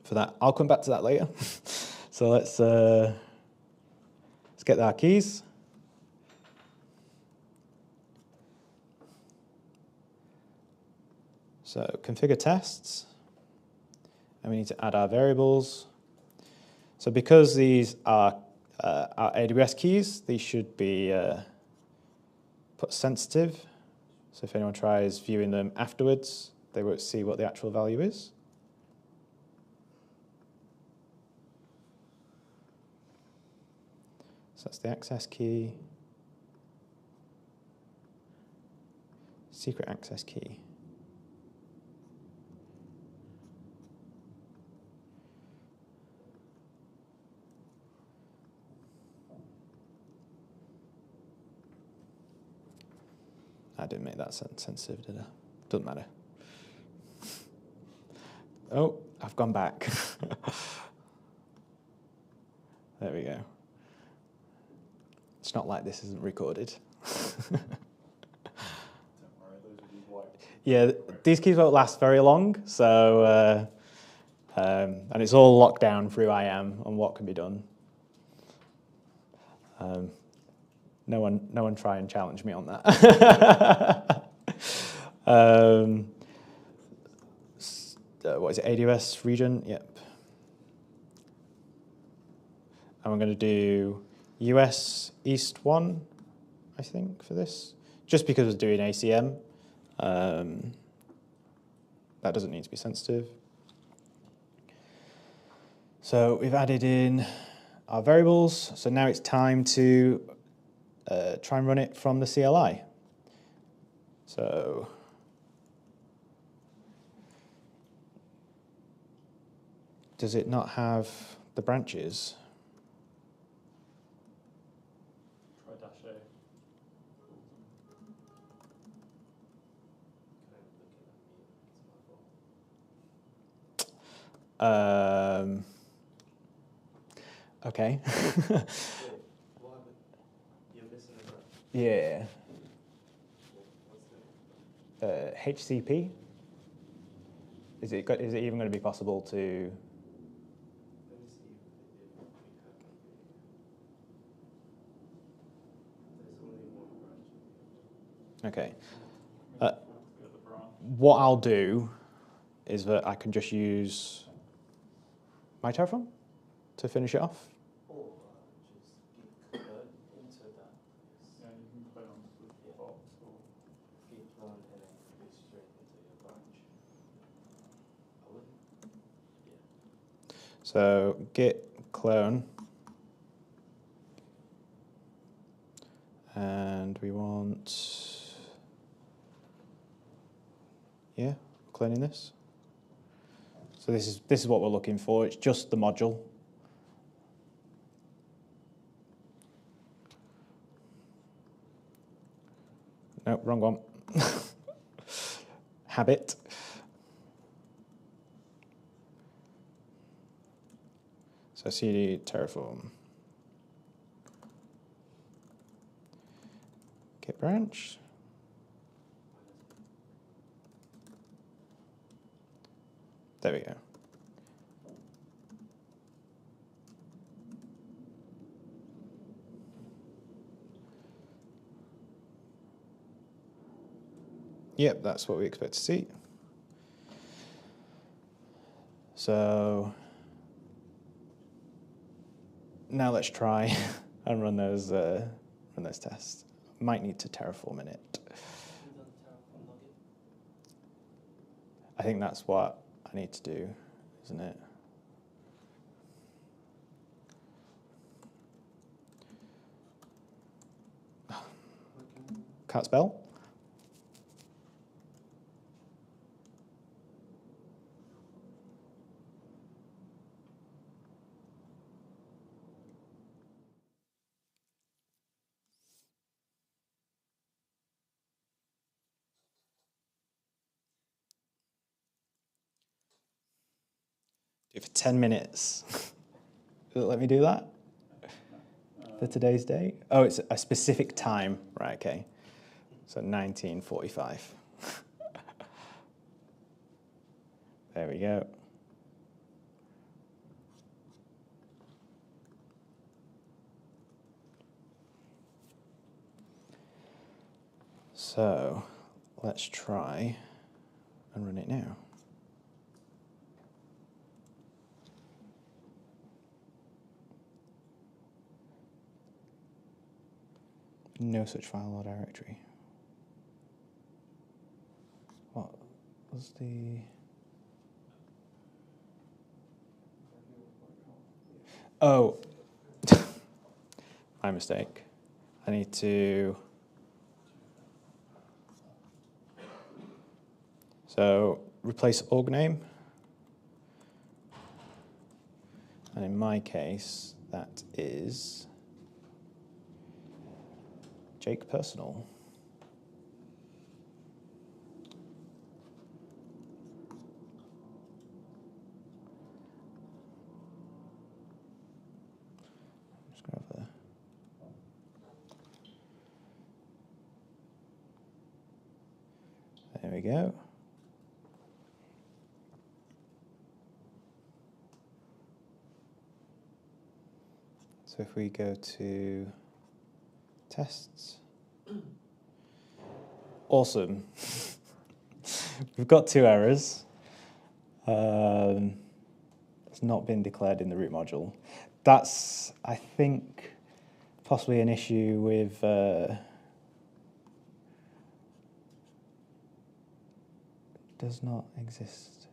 for that. I'll come back to that later. So let's get our keys. So configure tests, and we need to add our variables. So because these are our AWS keys, these should be put sensitive. So if anyone tries viewing them afterwards, they won't see what the actual value is. So that's the access key. Secret access key. I didn't make that sensitive, did I? Doesn't matter. Oh, I've gone back. There we go. It's not like this isn't recorded. Yeah, these keys won't last very long, so and it's all locked down through IAM on what can be done. No one try and challenge me on that. What is it, AWS region? Yep. And we're going to do US East 1, I think, for this. Just because we're doing ACM. That doesn't need to be sensitive. So we've added in our variables. So now it's time to try and run it from the CLI. So does it not have the branches? Try -A. Okay. You're missing a branch. Yeah. What's the name? HCP? Is it even going to be possible to? Let me see if we have configured. There's only one branch. Okay. The branch. What I'll do is that I can just use my Terraform to finish it off. Or just git clone into that. Yeah, you can clone with the box or Git clone and then go straight into your branch. I wouldn't. Yeah. So git clone, and we want, yeah, cloning this. So this is what we're looking for. It's just the module. No, wrong one. Habit. So cd Terraform. Git branch. There we go. Yep, that's what we expect to see. So now let's try and run those tests. Might need to Terraform in it. You done Terraform login? I think that's what I need to do, isn't it? Can't spell? Do it for 10 minutes. Will it let me do that? For today's date? Oh, it's a specific time. Right, okay. So 1945. There we go. So let's try and run it now. No such file or directory. What was the... Oh, my mistake. I need to... So replace org name. And in my case, that is Jake Personal. Just grab there we go. So if we go to tests, awesome. We've got 2 errors. It's not been declared in the root module. That's, I think, possibly an issue with does not exist.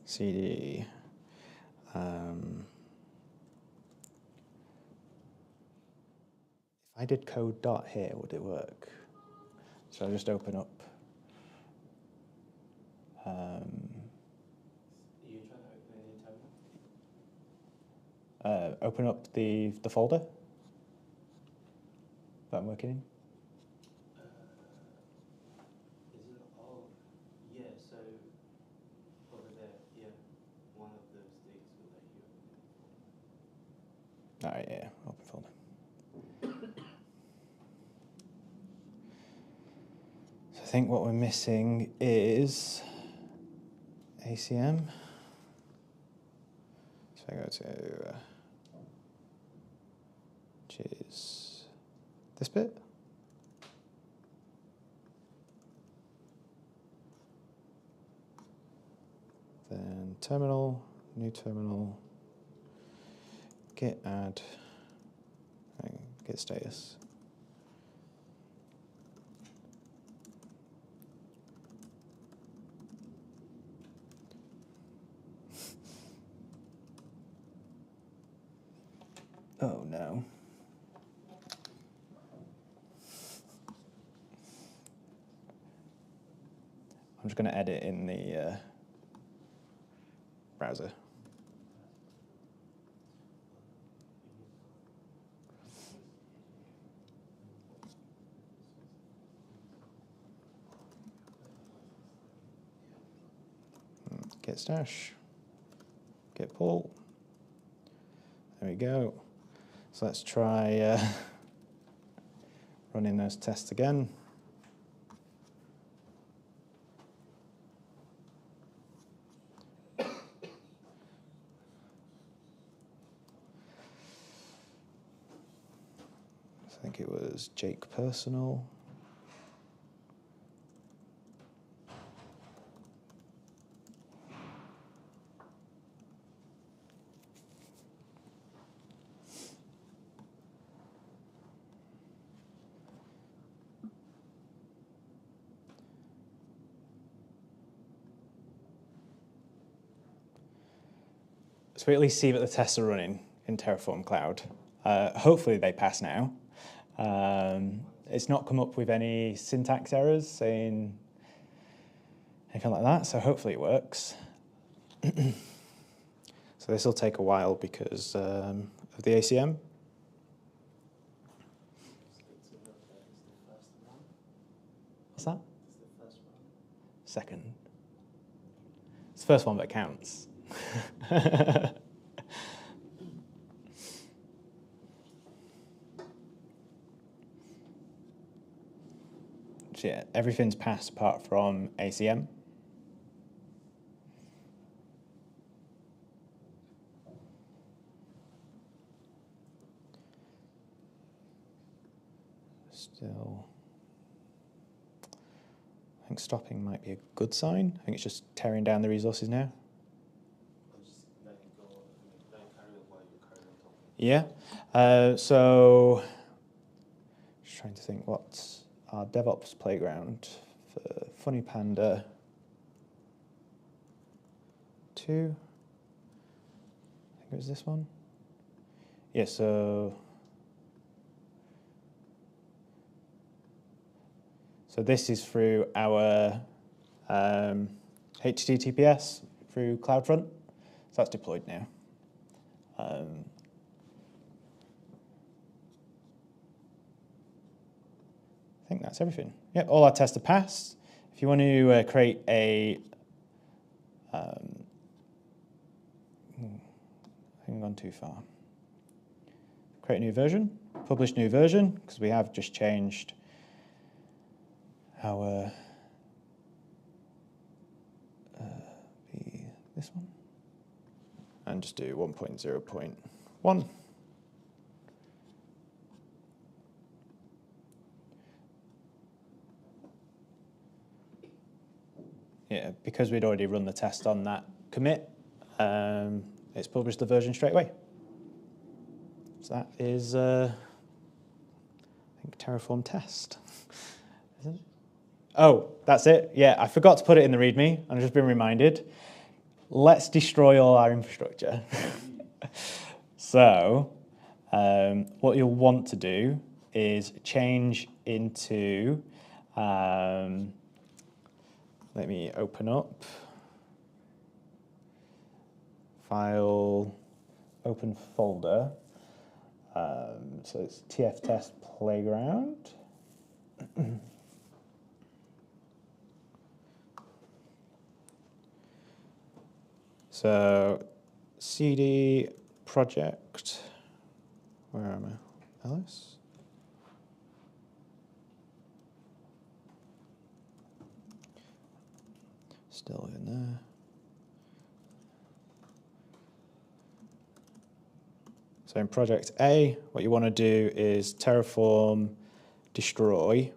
CD If I did code dot here, would it work? So I'll just open up. Are you trying to open a new terminal? Open up the folder that I'm working in. Oh, yeah, so over there, yeah, one of those things will let you open it. All right, yeah, open folder. So I think what we're missing is ACM. So I go to, which is this bit. Then terminal, new terminal, git add, and git status. Oh no. I'm just going to edit in the browser. Git stash, git pull. There we go. So let's try running those tests again. I think it was Jake Personal. So we at least see that the tests are running in Terraform Cloud. Hopefully they pass now. It's not come up with any syntax errors saying anything like that, so hopefully it works. So this will take a while because of the ACM. What's that? Second. It's the first one that counts. So yeah, everything's passed apart from ACM. Still, I think stopping might be a good sign. I think it's just tearing down the resources now. Yeah. So, just trying to think what's our DevOps Playground for Funny Panda 2. I think it was this one. Yeah, so this is through our HTTPS through CloudFront. So that's deployed now. I think that's everything. Yep, all our tests are passed. If you want to create a, I think I've gone too far. Create a new version, publish new version, because we have just changed our, this one, and just do 1.0.1. Yeah, because we'd already run the test on that commit, it's published the version straight away. So that is, I think, Terraform test, isn't it? Oh, that's it. Yeah, I forgot to put it in the README, and I've just been reminded. let's destroy all our infrastructure. So what you'll want to do is change into, let me open up, file, open folder. So it's TF Test Playground. So CD project, where am I? Alice? Still in there. So in project A, what you want to do is Terraform destroy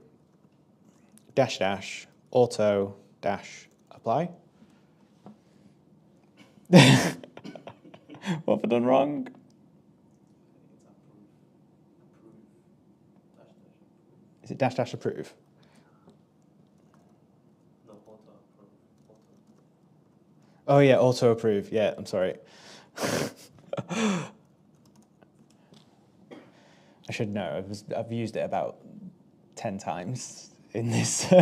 -- auto - apply. What have I done wrong? Is it -- approve? No, auto approve. Auto. Oh yeah, auto approve. Yeah, I'm sorry. I should know. I've used it about 10 times in this.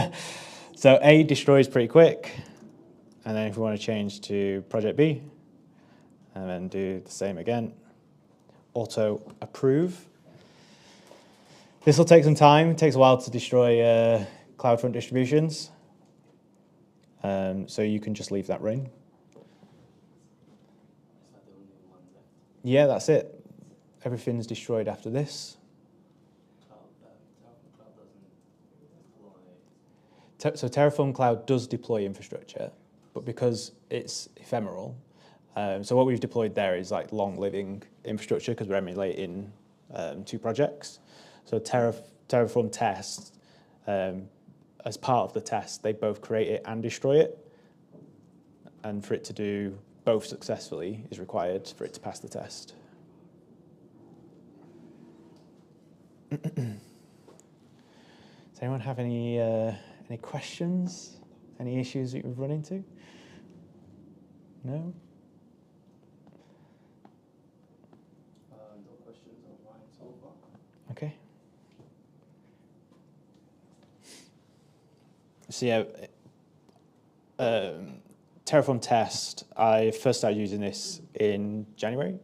So A destroys pretty quick. And then if we want to change to project B, and then do the same again, auto approve. This will take some time. It takes a while to destroy CloudFront distributions. So you can just leave that running. Is that the only one left? Yeah, that's it. Everything's destroyed after this. Terraform Cloud doesn't deploy. So Terraform Cloud does deploy infrastructure, but because it's ephemeral, so what we've deployed there is like long-living infrastructure because we're emulating 2 projects. So Terraform test, as part of the test, they both create it and destroy it. And for it to do both successfully is required for it to pass the test. Does anyone have any questions? Any issues that you've run into? No? No questions online so far. Okay. So yeah, Terraform test, I first started using this in January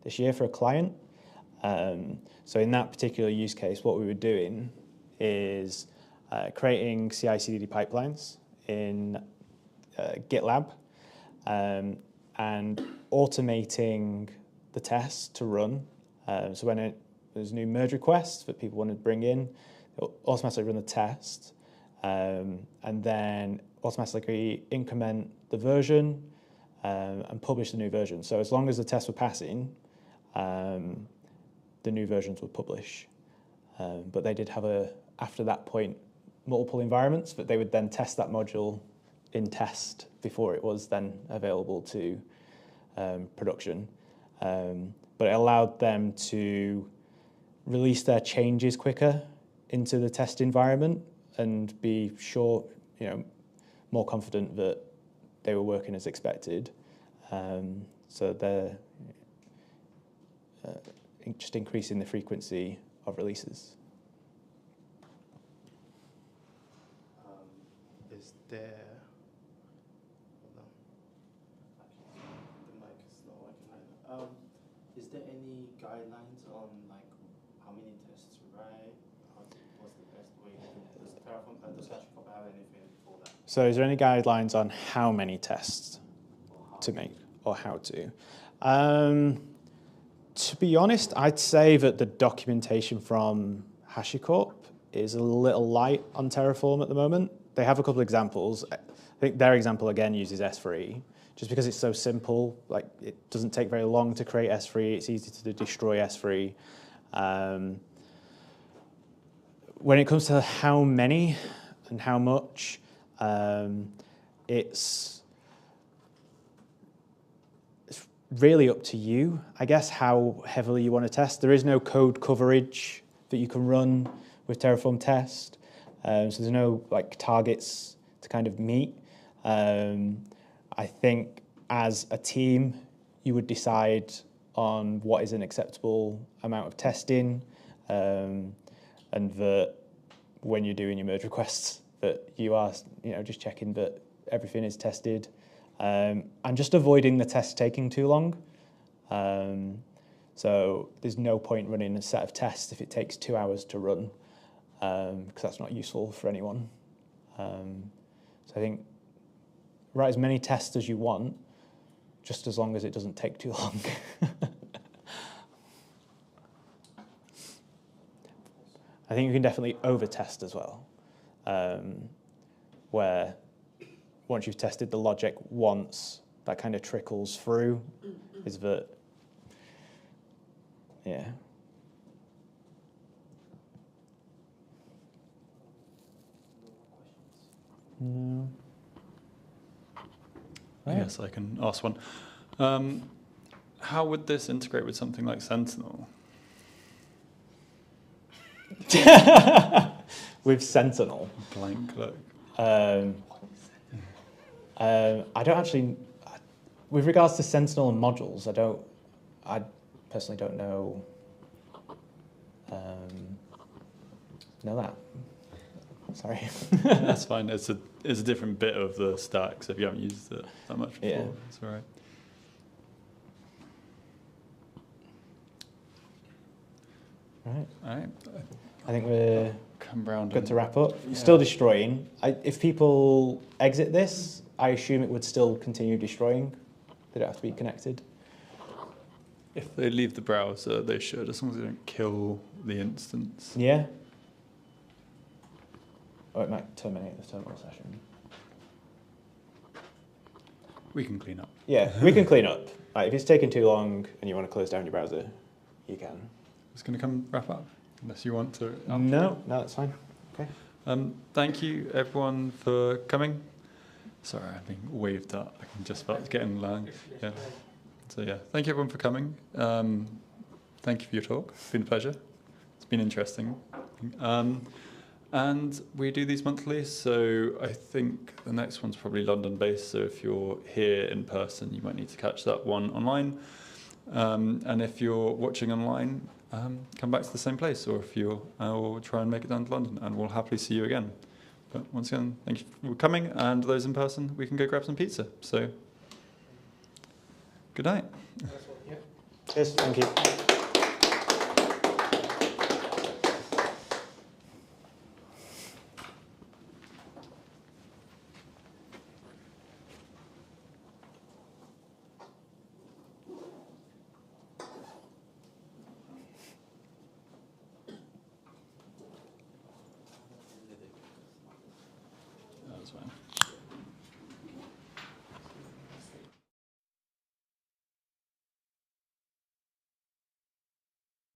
this year for a client. So in that particular use case, what we were doing is creating CI/CD pipelines in GitLab and automating the tests to run. So when there's new merge requests that people want to bring in, it'll automatically run the test and then automatically increment the version and publish the new version. So as long as the tests were passing, the new versions would publish. But they did have after that point, multiple environments that they would then test that module in test before it was then available to production. But it allowed them to release their changes quicker into the test environment and be sure, more confident that they were working as expected. So they're just increasing the frequency of releases. Is there? Hold on. The mic is not working either. Is there any guidelines on like how many tests to write? What's the best way? Does Terraform have anything for that? So is there any guidelines on how many tests to make or how to? To be honest, I'd say that the documentation from HashiCorp is a little light on Terraform at the moment. They have a couple of examples. I think their example again uses S3, just because it's so simple. Like it doesn't take very long to create S3. It's easy to destroy S3. When it comes to how many and how much, it's really up to you, I guess, how heavily you want to test. There is no code coverage that you can run with Terraform test. So there's no like targets to kind of meet. I think as a team, you would decide on what is an acceptable amount of testing, and that when you're doing your merge requests, that you are, just checking that everything is tested, and just avoiding the test taking too long. So there's no point running a set of tests if it takes 2 hours to run, because that's not useful for anyone. So I think write as many tests as you want, just as long as it doesn't take too long. I think you can definitely over-test as well, where once you've tested the logic once, that kind of trickles through, is that, yeah. No. Right. Yes, I can ask one. How would this integrate with something like Sentinel? With Sentinel. Blank look. I don't actually, with regards to Sentinel and modules, I personally don't know that. Sorry. That's fine. It's a different bit of the stack, so if you haven't used it that much before, Yeah. it's all right. Right. All right. I think we're Come round. good and- to wrap up. Yeah. Still destroying. If people exit this, I assume it would still continue destroying. They don't have to be connected. If they leave the browser, they should, as long as they don't kill the instance. Yeah. Or it might terminate the terminal session. We can clean up. Yeah, we can clean up. If it's taking too long and you want to close down your browser, you can. It's going to come wrap up, unless you want to. No, that's fine. Okay. Thank you, everyone, for coming. Sorry, I'm being waved at. I can just about get in line. Yeah. So yeah, thank you, everyone, for coming. Thank you for your talk. It's been a pleasure. It's been interesting. And we do these monthly, so I think the next one's probably London-based, so if you're here in person, you might need to catch that one online. And if you're watching online, come back to the same place, or if you're, we'll try and make it down to London, and we'll happily see you again. But once again, thank you for coming, and those in person, we can go grab some pizza. So, good night. Cheers, thank you. That was fine.